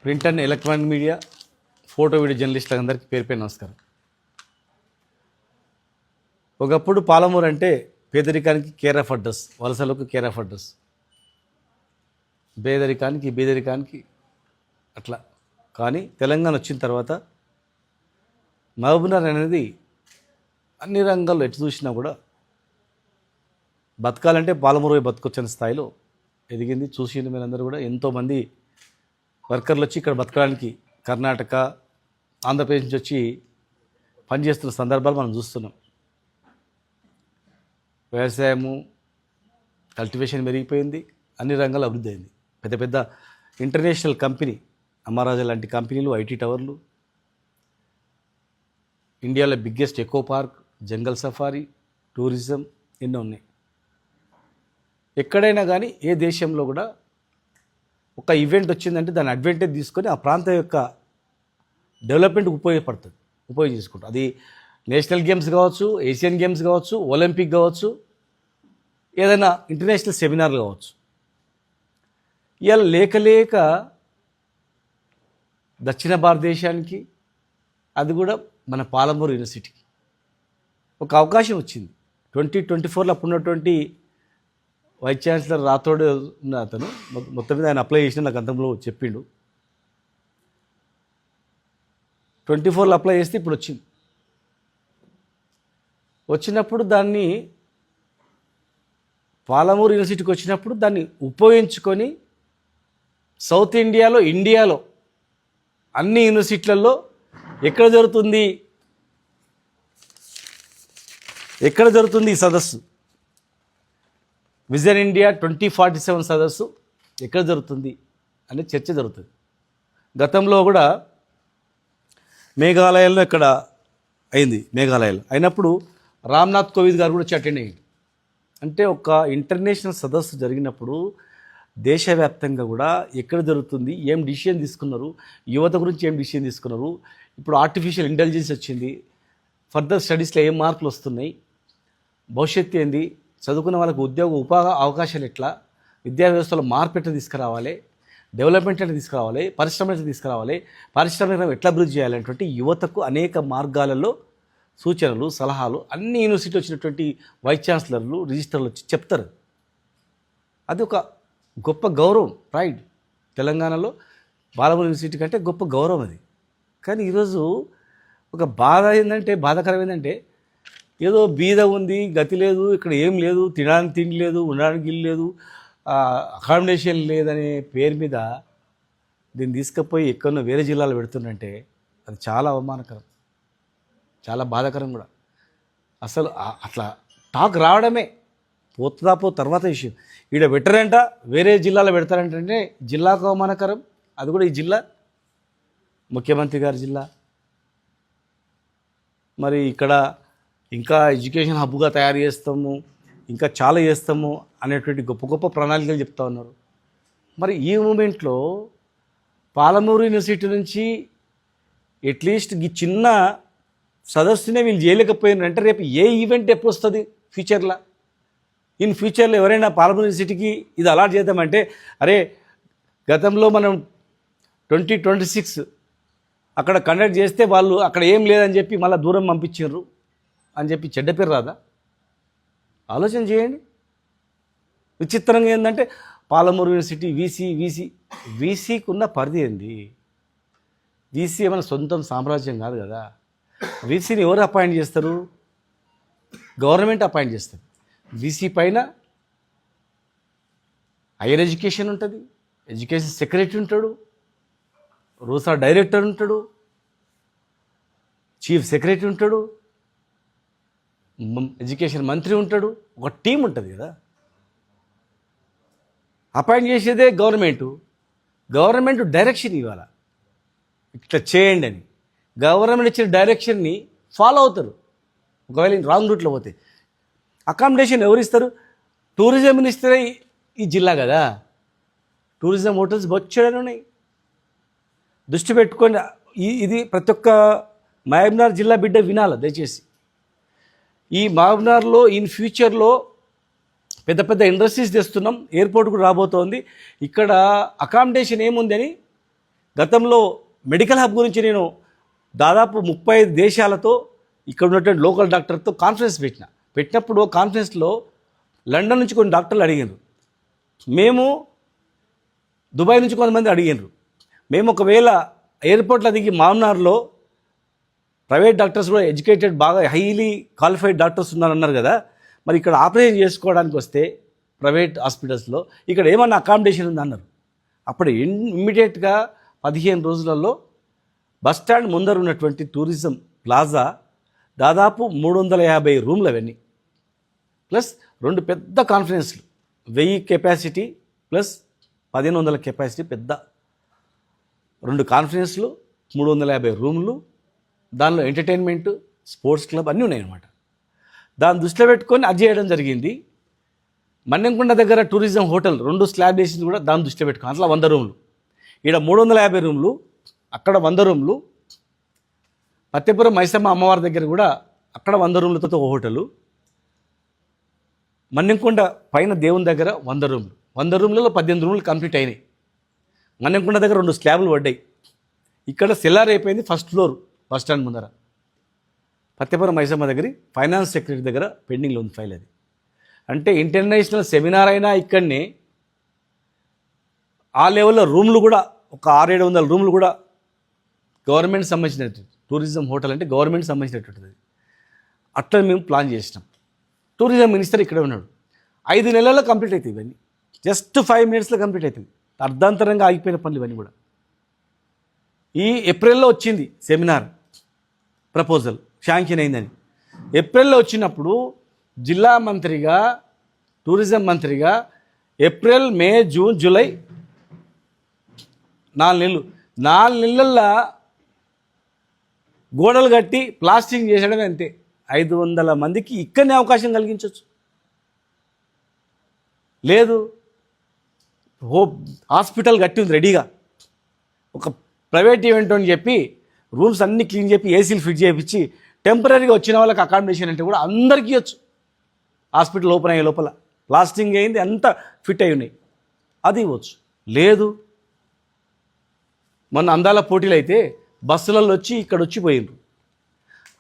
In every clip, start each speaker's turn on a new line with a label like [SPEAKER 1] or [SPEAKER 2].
[SPEAKER 1] Print and electronic media photo video జర్నలిస్టులందరికీ పేరు నమస్కారం. ఒకప్పుడు పాలమూరు అంటే పేదరికానికి కేర్ ఆఫ్ అడ్రస్, వలసలకు కేర్ ఆఫ్ అడ్రస్, బీదరికానికి అట్లా. కానీ తెలంగాణ వచ్చిన తర్వాత మహబూబ్నగర్ అనేది అన్ని రంగాల్లో ఎటు చూసినా కూడా బతకాలంటే పాలమూరు బతకొచ్చిన స్థాయిలో ఎదిగింది. చూసింది మీరందరూ కూడా. ఎంతోమంది వర్కర్లు వచ్చి ఇక్కడ బతకడానికి కర్ణాటక, ఆంధ్రప్రదేశ్ నుంచి వచ్చి పనిచేస్తున్న సందర్భాలు మనం చూస్తున్నాం. వ్యవసాయము, కల్టివేషన్ పెరిగిపోయింది, అన్ని రంగాలు అభివృద్ధి అయింది. పెద్ద పెద్ద ఇంటర్నేషనల్ కంపెనీ, అమరాజా లాంటి కంపెనీలు, ఐటీ టవర్లు, ఇండియాలో బిగ్గెస్ట్ ఎకో పార్క్, జంగల్ సఫారీ, టూరిజం ఎన్నో ఉన్నాయి. ఎక్కడైనా కానీ ఏ దేశంలో కూడా ఒక ఈవెంట్ వచ్చిందంటే దాని అడ్వాంటేజ్ తీసుకొని ఆ ప్రాంతం యొక్క డెవలప్మెంట్కి ఉపయోగం చేసుకుంటాం. అది నేషనల్ గేమ్స్ కావచ్చు, ఏషియన్ గేమ్స్ కావచ్చు, ఒలింపిక్ కావచ్చు, ఏదైనా ఇంటర్నేషనల్ సెమినార్లు కావచ్చు. ఇవాళ లేక దక్షిణ భారతదేశానికి, అది కూడా మన పాలమూరు యూనివర్సిటీకి ఒక అవకాశం వచ్చింది. 2024లో అప్పుడున్నటువంటి వైస్ ఛాన్సలర్ రాథోడ్ ఉన్న అతను మొత్తం మీద ఆయన అప్లై చేసిన నాకు అంతంలో చెప్పిండు. 24లో అప్లై చేస్తే ఇప్పుడు వచ్చినప్పుడు దాన్ని పాలమూరు యూనివర్సిటీకి వచ్చినప్పుడు దాన్ని ఉపయోగించుకొని సౌత్ ఇండియాలో అన్ని యూనివర్సిటీలలో ఎక్కడ జరుగుతుంది ఈ సదస్సు, విజన్ ఇండియా 2047 సదస్సు ఎక్కడ జరుగుతుంది అనే చర్చ జరుగుతుంది. గతంలో కూడా మేఘాలయాల్లో ఇక్కడ అయింది. మేఘాలయాలో అయినప్పుడు రామ్నాథ్ కోవింద్ గారు కూడా వచ్చి అటెండ్ అయ్యింది. అంటే ఒక ఇంటర్నేషనల్ సదస్సు జరిగినప్పుడు దేశవ్యాప్తంగా కూడా ఎక్కడ జరుగుతుంది, ఏం డిసిషన్ తీసుకున్నారు, యువత గురించి ఏం డిసిషన్ తీసుకున్నారు, ఇప్పుడు ఆర్టిఫిషియల్ ఇంటెలిజెన్స్ వచ్చింది, ఫర్దర్ స్టడీస్లో ఏం మార్కులు వస్తున్నాయి, భవిష్యత్తు ఏంది, చదువుకున్న వాళ్ళకు ఉపాధి అవకాశాలు ఎట్లా, విద్యా వ్యవస్థలో మార్పు ఎట్లా తీసుకురావాలి, డెవలప్మెంట్ ఎట్లా తీసుకురావాలి, పరిశ్రమలు ఎట్లా తీసుకురావాలి, పారిశ్రామిక ఎట్లా అభివృద్ధి చేయాలనేటువంటి యువతకు అనేక మార్గాలలో సూచనలు, సలహాలు అన్ని యూనివర్సిటీ వచ్చినటువంటి వైస్ ఛాన్సలర్లు, రిజిస్టర్లు వచ్చి చెప్తారు. అది ఒక గొప్ప గౌరవం, ప్రైడ్. తెలంగాణలో పాలమూరు యూనివర్సిటీ కంటే గొప్ప గౌరవం అది. కానీ ఈరోజు ఒక బాధాకరం ఏంటంటే ఏదో బీద ఉంది, గతి లేదు, ఇక్కడ ఏం లేదు, తినడానికి తిండి లేదు, ఉండడానికి ఇల్లు లేదు, అకామిడేషన్ లేదనే పేరు మీద దీన్ని తీసుకుపోయి ఎక్కడో వేరే జిల్లాలో పెడుతుందంటే అది చాలా అవమానకరం, చాలా బాధాకరం కూడా. అసలు అట్లా టాక్ రావడమే పోతుందా తర్వాత విషయం. ఈడ పెట్టారంట, వేరే జిల్లాలో పెడతారంటే జిల్లాకు అవమానకరం. అది కూడా ఈ జిల్లా ముఖ్యమంత్రి గారి జిల్లా. మరి ఇక్కడ ఇంకా ఎడ్యుకేషన్ హబ్గా తయారు చేస్తాము, ఇంకా చాలా చేస్తాము అనేటువంటి గొప్ప గొప్ప ప్రణాళికలు చెప్తా ఉన్నారు. మరి ఈ మూమెంట్లో పాలమూరు యూనివర్సిటీ నుంచి అట్లీస్ట్ ఈ చిన్న సదస్సునే వీళ్ళు చేయలేకపోయినారంటే రేపు ఏ ఈవెంట్ ఎప్పుడు వస్తుంది ఫ్యూచర్లో? ఇన్ ఫ్యూచర్లో ఎవరైనా పాలమూరు యూనివర్సిటీకి ఇది అలాట్ చేద్దామంటే, అరే గతంలో మనం 2026 అక్కడ కండక్ట్ చేస్తే వాళ్ళు అక్కడ ఏం లేదని చెప్పి మళ్ళీ దూరం పంపించారు అని చెప్పి చెడ్డ పేరు రాదా? ఆలోచన చేయండి. విచిత్రంగా ఏంటంటే పాలమూరు యూనివర్సిటీ వీసీకి ఉన్న పరిధి ఏంది? వీసీ ఏమైనా సొంతం సామ్రాజ్యం కాదు కదా. వీసీని ఎవరు అపాయింట్ చేస్తారు? గవర్నమెంట్ అపాయింట్ చేస్తారు. వీసీ పైన హైయర్ ఎడ్యుకేషన్ ఉంటుంది, ఎడ్యుకేషన్ సెక్రటరీ ఉంటాడు, రూసా డైరెక్టర్ ఉంటాడు, చీఫ్ సెక్రటరీ ఉంటాడు, ఎడ్యుకేషన్ మంత్రి ఉంటాడు, ఒక టీం ఉంటుంది కదా. అపాయింట్ చేసేదే గవర్నమెంట్ డైరెక్షన్ ఇవ్వాలి, ఇట్లా చేయండి అని. గవర్నమెంట్ ఇచ్చిన డైరెక్షన్ని ఫాలో అవుతారు. ఒకవేళ రాంగ్ రూట్లో పోతే అకామిడేషన్ ఎవరు ఇస్తారు? టూరిజం మినిస్టరే ఈ జిల్లా కదా. టూరిజం హోటల్స్ బొచ్చడని ఉన్నాయి. దృష్టి పెట్టుకొని ఇది ప్రతి ఒక్క మహబూబ్నగర్ జిల్లా బిడ్డ వినాలి దయచేసి. ఈ మహబూబ్నగర్లో ఇన్ ఫ్యూచర్లో పెద్ద పెద్ద ఇండస్ట్రీస్ తెస్తున్నాం, ఎయిర్పోర్ట్ కూడా రాబోతోంది. ఇక్కడ అకామిడేషన్ ఏముందని గతంలో మెడికల్ హబ్ గురించి నేను దాదాపు 35 దేశాలతో ఇక్కడ ఉన్నటువంటి లోకల్ డాక్టర్తో కాన్ఫరెన్స్ పెట్టినప్పుడు కాన్ఫరెన్స్లో లండన్ నుంచి కొన్ని డాక్టర్లు అడిగారు, మేము దుబాయ్ నుంచి కొంతమంది అడిగారు, మేము ఒకవేళ ఎయిర్పోర్ట్లో దిగి మామ్నార్లో ప్రైవేట్ డాక్టర్స్ కూడా ఎడ్యుకేటెడ్ బాగా హైలీ క్వాలిఫైడ్ డాక్టర్స్ ఉన్నారన్నారు కదా, మరి ఇక్కడ ఆపరేషన్ చేసుకోవడానికి వస్తే ప్రైవేట్ హాస్పిటల్స్లో ఇక్కడ ఏమన్నా అకామిడేషన్ ఉందన్నారు. అప్పుడు ఇమ్మీడియట్గా 15 రోజులలో బస్టాండ్ ముందర ఉన్నటువంటి టూరిజం ప్లాజా దాదాపు 350 రూమ్లు అవన్నీ, ప్లస్ 2 పెద్ద కాన్ఫరెన్స్లు 1000 కెపాసిటీ ప్లస్ 1500 కెపాసిటీ పెద్ద 2 కాన్ఫరెన్స్లు, 350 రూమ్లు, దానిలో ఎంటర్టైన్మెంట్, స్పోర్ట్స్ క్లబ్ అన్నీ ఉన్నాయన్నమాట. దాన్ని దృష్టిలో పెట్టుకొని అది చేయడం జరిగింది. మన్నెంకొండ దగ్గర టూరిజం హోటల్ 2 స్లాబ్ వేసింది కూడా దాన్ని దృష్టిలో పెట్టుకుని అట్లా 100 రూమ్లు, ఇక్కడ 350 రూమ్లు, అక్కడ 100 రూమ్లు, పత్తెపురం మైసమ్మ అమ్మవారి దగ్గర కూడా అక్కడ 100 రూమ్లతో ఒక హోటలు, మన్నెంకొండ పైన దేవుని దగ్గర 100 రూమ్లు, 100 రూమ్లలో 18 రూమ్లు కంప్లీట్ అయినాయి. మన్నెంకొండ దగ్గర 2 స్లాబ్లు పడ్డాయి. ఇక్కడ సెల్లార్ అయిపోయింది, ఫస్ట్ ఫ్లోర్ బస్ స్టాండ్ ముందర. పత్తెపురం మైసమ్మ దగ్గర ఫైనాన్స్ సెక్రటరీ దగ్గర పెండింగ్లో ఉంది ఫైల్. అది అంటే ఇంటర్నేషనల్ సెమినార్ అయినా ఇక్కడనే ఆ లెవెల్లో రూమ్లు కూడా ఒక 600-700 రూమ్లు కూడా గవర్నమెంట్ సంబంధించినట్టు. టూరిజం హోటల్ అంటే గవర్నమెంట్ సంబంధించినటువంటిది. అట్లా మేము ప్లాన్ చేసినాం. టూరిజం మినిస్టర్ ఇక్కడే ఉన్నాడు. 5 నెలల్లో కంప్లీట్ అవుతాయి ఇవన్నీ, జస్ట్ 5 మినిట్స్లో కంప్లీట్ అవుతుంది. అర్ధాంతరంగా ఆగిపోయిన పనులు ఇవన్నీ కూడా. ఈ ఏప్రిల్లో వచ్చింది సెమినార్ ప్రపోజల్, శాంక్షన్ అయిందని. ఏప్రిల్లో వచ్చినప్పుడు జిల్లా మంత్రిగా, టూరిజం మంత్రిగా ఏప్రిల్, మే, జూన్, జూలై 4 నెలలు, 4 నెలల్లో గోడలు కట్టి ప్లాస్టింగ్ చేసడమే అంతే. 500 మందికి ఇక్కడనే అవకాశం కలిగించవచ్చు. లేదు, హాస్పిటల్ కట్టి ఉంది రెడీగా, ఒక ప్రైవేట్ ఈవెంట్ అని చెప్పి రూమ్స్ అన్నీ క్లీన్ చెప్పి ఏసీలు ఫిట్ చేయించి టెంపరీగా వచ్చిన వాళ్ళకి అకామిడేషన్ అంటే కూడా అందరికీ ఇవ్వచ్చు. హాస్పిటల్ ఓపెన్ అయ్యే లోపల ప్లాస్టింగ్ అయింది, అంతా ఫిట్ అయి ఉన్నాయి, అది ఇవ్వచ్చు. లేదు, మొన్న అందాల పోటీలు అయితే బస్సులలో వచ్చి ఇక్కడ వచ్చి పోయిండ్రు.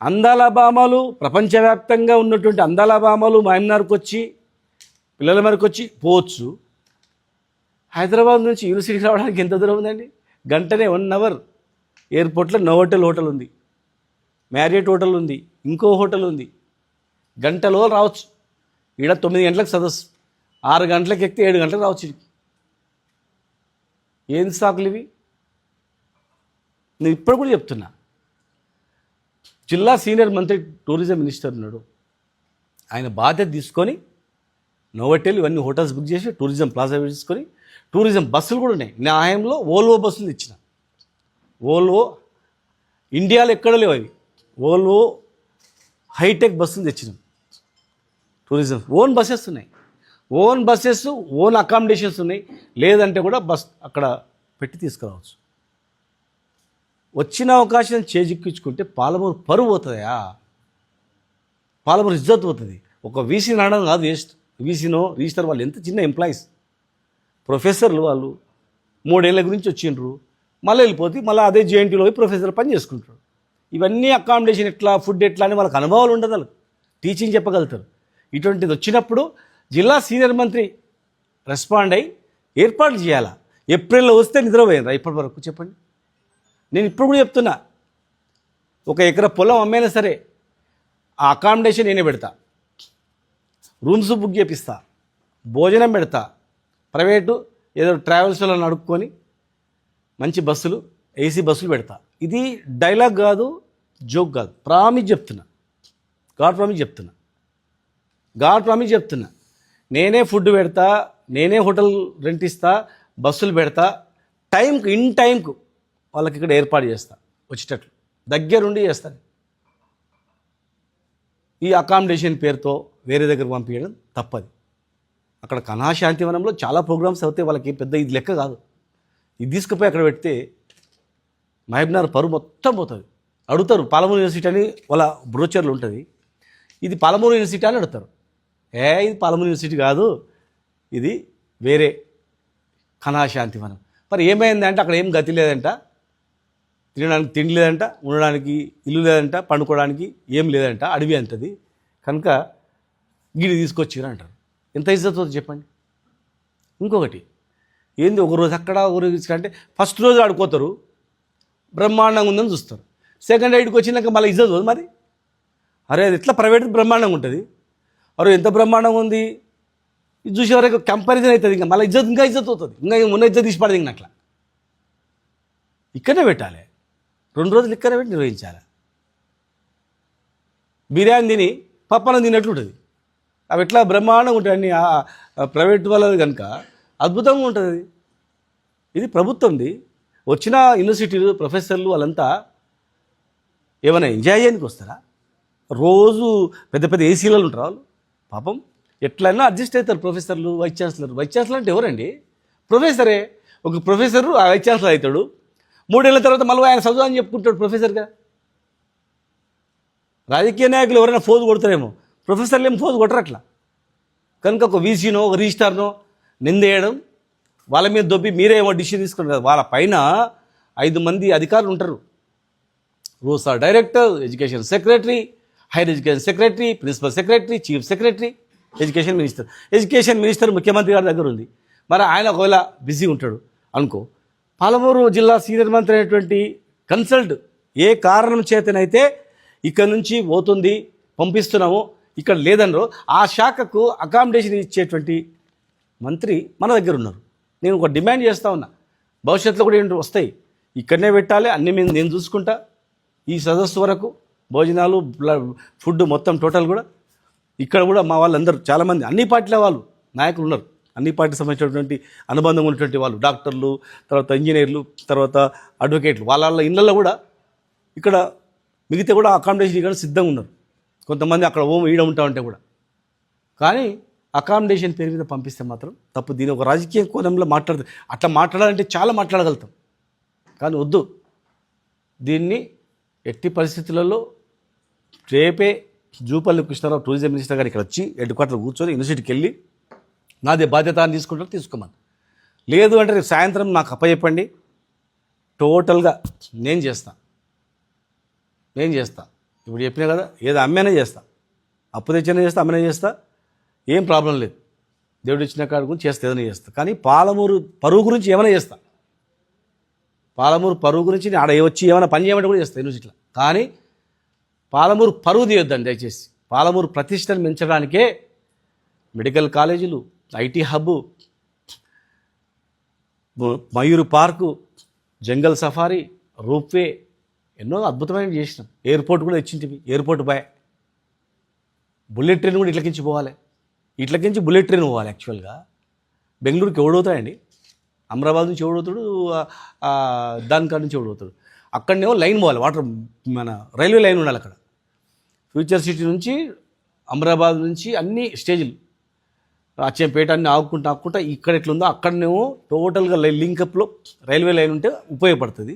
[SPEAKER 1] అందాల భామలు ప్రపంచవ్యాప్తంగా ఉన్నటువంటి అందాల భామలు మాయమ్నార్కి వచ్చి పిల్లల మేరకు వచ్చి పోవచ్చు. హైదరాబాద్ నుంచి యూనివర్సిటీకి రావడానికి ఎంత దూరం ఉందండి? గంటనే 1 అవర్. ఎయిర్పోర్ట్లో నోవోటెల్ హోటల్ ఉంది, మ్యారియట్ హోటల్ ఉంది, ఇంకో హోటల్ ఉంది. గంటలో రావచ్చు. ఈడ 9 గంటలకు సదస్సు, 6 గంటలకు ఎక్కితే 7 గంటలకు రావచ్చు. ఏం సాకులు ఇవి? నేను ఇప్పుడు కూడా చెప్తున్నా, జిల్లా సీనియర్ మంత్రి టూరిజం మినిస్టర్ ఉన్నాడు, ఆయన బాధ్యత తీసుకొని నోవోటెల్ ఇవన్నీ హోటల్స్ బుక్ చేసి టూరిజం ప్లాజా తీసుకొని టూరిజం బస్సులు కూడా ఉన్నాయి. నా హయాంలో ఓల్వో బస్సులు ఇచ్చిన. ఓల్వో ఇండియాలో ఎక్కడ లేవు అవి. ఓల్వో హైటెక్ బస్సులు తెచ్చినాం. టూరిజం ఓన్ బస్సెస్ ఉన్నాయి, ఓన్ బస్సెస్, ఓన్ అకామిడేషన్స్ ఉన్నాయి. లేదంటే కూడా బస్ అక్కడ పెట్టి తీసుకురావచ్చు. వచ్చిన అవకాశం చేజిక్కించుకుంటే పాలమూరు పరువు పోతుందా? పాలమూరు ఇజ్జత్ పోతుంది. ఒక వీసీ నడడం కాదు వేస్ట్. వీసీనో రిజిస్టర్ వాళ్ళు ఎంత చిన్న ఎంప్లాయీస్, ప్రొఫెసర్లు వాళ్ళు 3 ఏళ్ళ గురించి వచ్చిండ్రు, మళ్ళీ వెళ్ళిపోతే మళ్ళీ అదే జేఎన్టీలో పోయి ప్రొఫెసర్ పని చేసుకుంటారు. ఇవన్నీ అకామిడేషన్ ఎట్లా, ఫుడ్ ఎట్లా అని వాళ్ళకి అనుభవాలు ఉండదు, వాళ్ళకి టీచింగ్ చెప్పగలుగుతారు. ఇటువంటిది వచ్చినప్పుడు జిల్లా సీనియర్ మంత్రి రెస్పాండ్ అయ్యి ఏర్పాట్లు చేయాలా. ఏప్రిల్లో వస్తే నిద్రపోయినరా ఇప్పటి వరకు చెప్పండి? నేను ఇప్పుడు కూడా చెప్తున్నా, 1 ఎకరా పొలం అమ్మైనా సరే ఆ అకామిడేషన్ నేనే పెడతా, రూమ్స్ బుక్ చేపిస్తా, భోజనం పెడతా, ప్రైవేటు ఏదో ట్రావెల్స్లో నడుపుకొని మంచి బస్సులు, ఏసీ బస్సులు పెడతా. ఇది డైలాగ్ కాదు, జోక్ కాదు, ప్రామిస్ చెప్తున్నా, గాడ్ ప్రామిస్ చెప్తున్నా. నేనే ఫుడ్ పెడతా, నేనే హోటల్ రెంట్ ఇస్తా, బస్సులు పెడతా, టైంకు ఇన్ టైంకు వాళ్ళకి ఇక్కడ ఏర్పాటు చేస్తా, వచ్చేటట్లు దగ్గరుండి చేస్తాను. ఈ అకామిడేషన్ పేరుతో వేరే దగ్గర పంపించడం తప్పది. అక్కడ కళాశాంతివనంలో చాలా ప్రోగ్రామ్స్ అవుతాయి, వాళ్ళకి పెద్ద ఇది లెక్క కాదు. ఇది తీసుకుపోయి అక్కడ పెడితే మహబూబ్నగర్ పరువు మొత్తం పోతుంది. అడుగుతారు పాలమూరు యూనివర్సిటీ అని, వాళ్ళ బ్రోచర్లు ఉంటుంది, ఇది పాలమూరు యూనివర్సిటీ అని అడుగుతారు. ఇది పాలమూరు యూనివర్సిటీ కాదు, ఇది వేరే కళాశాంతివనం. మరి ఏమైంది అంటే అక్కడ ఏం గతి లేదంట, తినడానికి తిండి లేదంట, ఉండడానికి ఇల్లు లేదంట, పండుకోవడానికి ఏం లేదంట, అడవి అంటది. కనుక గిడి తీసుకొచ్చిరా అంటారు. ఎంత ఇజ్జత్ అవుతుంది చెప్పండి. ఇంకొకటి ఏంది, ఒక రోజు అక్కడ ఒక రోజు ఇక్కడ అంటే ఫస్ట్ రోజు ఆడుకోతారు, బ్రహ్మాండంగా ఉందని చూస్తారు. సెకండ్ రైడ్కి వచ్చినాక మళ్ళీ ఇజ్జత్ పోదు మరి. అరే అది ఎట్లా ప్రైవేట్ బ్రహ్మాండంగా ఉంటుంది, అరే ఎంత బ్రహ్మాండంగా ఉంది, ఇది చూసే వరకు కంపారిజన్ అవుతుంది. ఇంకా మళ్ళీ ఇంకా ఇజ్జత్ అవుతుంది, ఇంకా ఉన్న ఇజ్జత్ తీసి పడదు. ఇంకా అట్లా ఇక్కడనే పెట్టాలి, 2 రోజులు ఇక్కడనే పెట్టి నిర్వహించాలి. బిర్యానీ తిని పప్పనం తిన్నట్లు ఉంటుంది. అవి ఎట్లా బ్రహ్మాండంగా ఉంటాయి అన్ని ప్రైవేట్ వాళ్ళది కనుక అద్భుతంగా ఉంటుంది. ఇది ప్రభుత్వంది. వచ్చిన యూనివర్సిటీలు ప్రొఫెసర్లు వాళ్ళంతా ఏమైనా ఎంజాయ్ చేయడానికి వస్తారా? రోజు పెద్ద పెద్ద ఏసీలలో ఉంటారు వాళ్ళు. పాపం ఎట్లయినా అడ్జస్ట్ అవుతారు ప్రొఫెసర్లు, వైస్ ఛాన్సలర్. వైస్ ఛాన్సలర్ అంటే ఎవరండి? ప్రొఫెసరే. ఒక ప్రొఫెసరు ఆ వైస్ ఛాన్సలర్ అవుతాడు. 3 ఏళ్ళ తర్వాత మళ్ళీ ఆయన చదువు అని చెప్పుకుంటాడు ప్రొఫెసర్గా. రాజకీయ నాయకులు ఎవరైనా ఫోజు కొడతారేమో, ప్రొఫెసర్లు ఏం ఫోజు కొట్టరు అట్లా. కనుక ఒక వీసీనో ఒక రిజిస్టార్నో నిందేయడం, వాళ్ళ మీద దొబ్బి మీరేమో డిసిషన్ తీసుకుంటారు కదా. వాళ్ళ పైన 5 మంది అధికారులు ఉంటారు. RUSA director, education secretary, higher education secretary, principal secretary, chief secretary, education minister. Education minister ముఖ్యమంత్రి గారి దగ్గర ఉంది. మరి ఆయన ఒకవేళ బిజీ ఉంటాడు అనుకో, పాలమూరు జిల్లా సీనియర్ మంత్రి అయినటువంటి కన్సల్ట్ ఏ కారణం చేతనైతే ఇక్కడ నుంచి పోతుంది, పంపిస్తున్నాము, ఇక్కడ లేదనరో ఆ శాఖకు అకామిడేషన్ ఇచ్చేటువంటి మంత్రి మన దగ్గర ఉన్నారు. నేను ఒక డిమాండ్ చేస్తూ ఉన్నా, భవిష్యత్తులో కూడా ఏంటి వస్తాయి, ఇక్కడనే పెట్టాలి, అన్నీ నేను చూసుకుంటా. ఈ సదస్సు వరకు భోజనాలు, ఫుడ్ మొత్తం టోటల్ కూడా ఇక్కడ కూడా మా వాళ్ళందరూ చాలామంది అన్ని పార్టీల వాళ్ళు నాయకులు ఉన్నారు. అన్ని పార్టీకి సంబంధించినటువంటి అనుబంధం ఉన్నటువంటి వాళ్ళు, డాక్టర్లు, తర్వాత ఇంజనీర్లు, తర్వాత అడ్వకేట్లు, వాళ్ళ ఇళ్ళల్లో కూడా ఇక్కడ మిగతా కూడా అకామిడేషన్ ఇక్కడ సిద్ధంగా ఉన్నారు. కొంతమంది అక్కడ ఈడ ఉంటా ఉంటే కూడా. కానీ అకామిడేషన్ పేరు మీద పంపిస్తే మాత్రం తప్పు. దీని ఒక రాజకీయ కోణంలో అట్లా మాట్లాడాలంటే చాలా మాట్లాడగలుగుతాం, కానీ వద్దు. దీన్ని ఎట్టి పరిస్థితులలో రేపే జూపల్లి కృష్ణారావు టూరిజం మినిస్టర్ గారు ఇక్కడ వచ్చి హెడ్ క్వార్టర్ కూర్చొని యూనివర్సిటీకి వెళ్ళి నాదే బాధ్యత అని తీసుకుంటారు, తీసుకోమని. లేదు అంటే రేపు సాయంత్రం నాకు అప్పచెప్పండి, టోటల్గా నేను చేస్తా. ఇప్పుడు చెప్పినా కదా, ఏదో అమ్మేనే చేస్తా, అప్పు తెచ్చినా చేస్తా, అమ్మనే చేస్తా, ఏం ప్రాబ్లం లేదు. దేవుడు ఇచ్చిన కాడ గురించి చేస్తే ఏదైనా చేస్తా. కానీ పాలమూరు పరువు గురించి ఏమైనా చేస్తా. పాలమూరు పరువు గురించి ఆడ వచ్చి ఏమైనా పని చేయమంటే కూడా చేస్తా యూనివర్సిటీలో. కానీ పాలమూరు పరువు తీయొద్దండి దయచేసి. పాలమూరు ప్రతిష్టను పెంచడానికే మెడికల్ కాలేజీలు, IT hub, Mayur park, jungle safari, ropeway ఎన్నో అద్భుతమైనవి చేసినాం. ఎయిర్పోర్ట్ కూడా ఇచ్చింటివి, ఎయిర్పోర్ట్ బాయ్. బుల్లెట్ ట్రైన్ కూడా ఇట్లకించి పోవాలి, ఇట్లకించి బుల్లెట్ ట్రైన్ పోవాలి. యాక్చువల్గా బెంగళూరుకి ఎవడవుతాయండి, అమరాబాద్ నుంచి ఎవడవుతాడు, దానికాడ నుంచి ఎవడవుతాడు. అక్కడనేమో లైన్ పోవాలి, వాటర్ మన రైల్వే లైన్ ఉండాలి అక్కడ. ఫ్యూచర్ సిటీ నుంచి అమరాబాద్ నుంచి అన్ని స్టేజ్లు, అచ్చంపేట అన్ని ఆగుకుంటా ఇక్కడ ఎట్లుందో అక్కడనేమో టోటల్గా లింకప్లో రైల్వే లైన్ ఉంటే ఉపయోగపడుతుంది.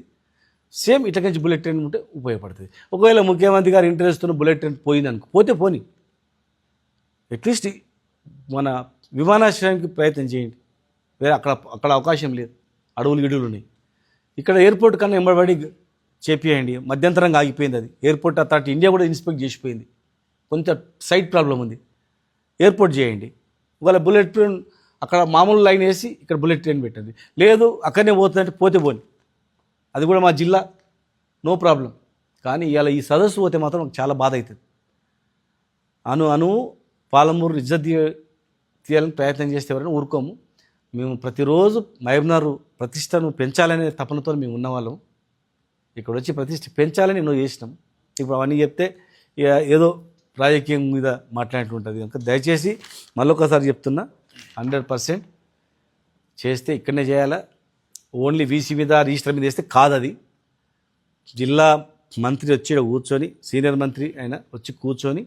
[SPEAKER 1] సేమ్ ఇట్లకించి బుల్లెట్ ట్రైన్ ఉంటే ఉపయోగపడుతుంది. ఒకవేళ ముఖ్యమంత్రి గారు ఇంట్రెస్ట్తో బుల్లెట్ ట్రైన్ పోయింది అనుకో, పోనీ అట్లీస్ట్ మన విమానాశ్రయానికి ప్రయత్నం చేయండి. వేరే అక్కడ అవకాశం లేదు, అడవులు గిడువులు ఉన్నాయి. ఇక్కడ ఎయిర్పోర్ట్ కన్నా ఎంబడి చేపియండి. మధ్యంతరంగా ఆగిపోయింది అది. ఎయిర్పోర్ట్ అథారిటీ ఇండియా కూడా ఇన్స్పెక్ట్ చేసిపోయింది, కొంత సైట్ ప్రాబ్లం ఉంది. ఎయిర్పోర్ట్ చేయండి. ఒకవేళ బుల్లెట్ ట్రైన్ అక్కడ మామూలు లైన్ వేసి ఇక్కడ బుల్లెట్ ట్రైన్ పెట్టండి. లేదు అక్కడనే పోతుందంటే పోని, అది కూడా మా జిల్లా, నో ప్రాబ్లం. కానీ ఇవాళ ఈ సదస్సు పోతే మాత్రం నాకు చాలా బాధ అవుతుంది. అను పాలమూరు ఇజ్జత్ తీయాలని ప్రయత్నం చేస్తే ఎవరైనా ఊరుకోము. మేము ప్రతిరోజు మహబూబ్నగర్ ప్రతిష్టను పెంచాలనే తపనతో మేము ఉన్నవాళ్ళం. ఇక్కడ వచ్చి ప్రతిష్ట పెంచాలని ఎన్నో చేసినాం. ఇప్పుడు అవన్నీ చెప్తే ఏదో రాజకీయం మీద మాట్లాడినట్టుంటుంది. కనుక దయచేసి మళ్ళొకసారి చెప్తున్నా, 100% చేస్తే ఇక్కడనే చేయాలా. ఓన్లీ వీసీ మీద రిజిస్టర్ మీద వేస్తే కాదు. అది జిల్లా మంత్రి వచ్చి కూర్చొని, సీనియర్ మంత్రి అయినా వచ్చి కూర్చొని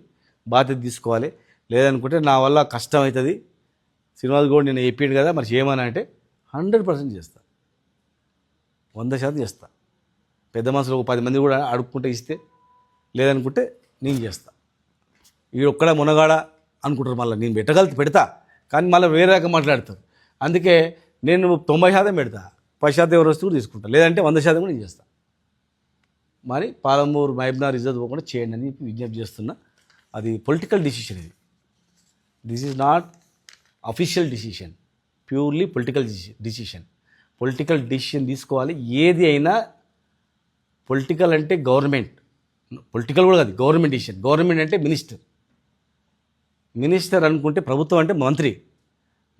[SPEAKER 1] బాధ్యత తీసుకోవాలి. లేదనుకుంటే నా వల్ల కష్టం అవుతుంది, శ్రీనివాస్ గౌడ్ నేను చెప్పాడు కదా మరి చేయమని అంటే 100% చేస్తా, 100% చేస్తా. పెద్ద మనుషులు ఒక 10 మంది కూడా అడుక్కుంటే ఇస్తే, లేదనుకుంటే నేను చేస్తా. వీడొక్కడ మునగాడ అనుకుంటారు, మళ్ళీ నేను పెడతా, కానీ మళ్ళీ వేరే రకం మాట్లాడతారు. అందుకే నేను 90% పెడతా. 10% ఎవరు వస్తే కూడా తీసుకుంటా, లేదంటే 100% కూడా నేను చేస్తాను. మరి పాలమూరు మహబూబ్నగర్ ఇజ్జత్ పోకుండా చేయండి అని విజ్ఞప్తి చేస్తున్నా. అది పొలిటికల్ డిసిషన్. ఇది this is not official decision, purely political decision. Political decision తీసుకోవాలి. ఏది అయినా పొలిటికల్ అంటే గవర్నమెంట్, పొలిటికల్ కూడా కాదు, గవర్నమెంట్ డిసిషన్. గవర్నమెంట్ అంటే మినిస్టర్ అనుకుంటే ప్రభుత్వం అంటే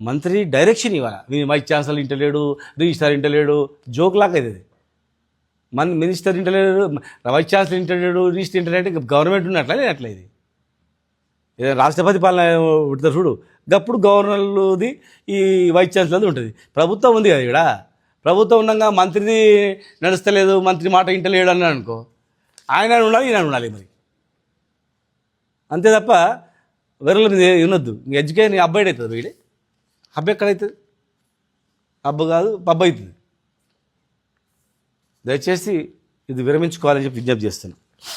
[SPEAKER 1] మంత్రి డైరెక్షన్ ఇవ్వాలి. వైస్ ఛాన్సలర్ ఇంటలేడు, రిజిస్ట్రార్ ఇంటలేడు, జోక్ లాగా ఇది. మినిస్టర్ ఇంటలేడు, వైస్ ఛాన్సలర్ ఇంటలేడు, రిజిస్టర్ ఇంటలేడు అంటే గవర్నమెంట్ ఉన్నట్లా లేనట్లా. ఇది ఏదైనా రాష్ట్రపతి పాలన ఉంటుంది చూడు, గప్పుడు గవర్నర్ది ఈ వైస్ ఛాన్సలర్ది ఉంటుంది. ప్రభుత్వం ఉంది కదా ఇక్కడ. ప్రభుత్వం ఉండగా మంత్రిది నడుస్తలేదు, మంత్రి మాట ఇంటలేడు అన్నాడు అనుకో, ఆయన ఉండాలి, ఈయన ఉండాలి మరి. అంతే తప్ప వెరల మీద వినొద్దు. నీ ఎడ్యుకేషన్ నీ అబ్బాయి అవుతుంది. వీడే హబ్బు ఎక్కడవుతుంది? హబ్బు కాదు, పబ్బు అవుతుంది. దయచేసి ఇది విరమించుకోవాలని చెప్పి విజ్ఞప్తి చేస్తున్నాను.